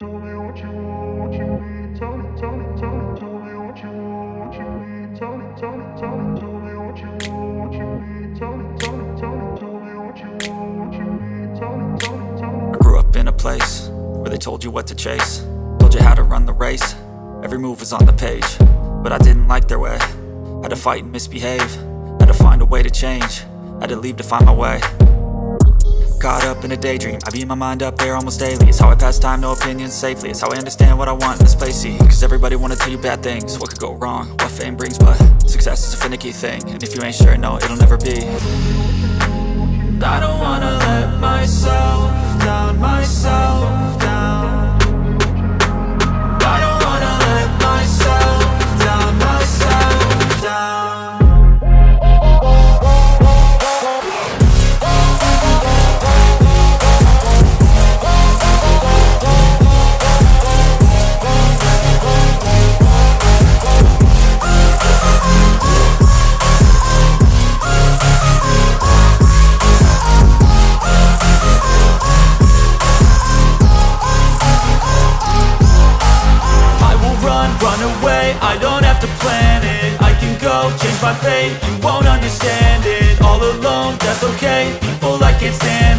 Tell me what you need. Tell me, tell me, tell me. Tell me what you need. Tell me, tell me, tell me. Tell me what you need. Tell me, tell me, tell me. Tell me what you need. Tell me, tell me, tell me. I grew up in a place where they told you what to chase, told you how to run the race. Every move was on the page, but I didn't like their way. Had to fight and misbehave, had to find a way to change, had to leave to find my way. Caught up in a daydream, I beat my mind up there almost daily. It's how I pass time, no opinions safely. It's how I understand what I want in this place, see. Cause everybody wanna tell you bad things, what could go wrong, what fame brings. But success is a finicky thing, and if you ain't sure, no, it'll never be. I don't wanna let myself down, myself down. I don't wanna let myself down, myself down. Run away, I don't have to plan it. I can go, change my fate, you won't understand it. All alone, that's okay, people I can't stand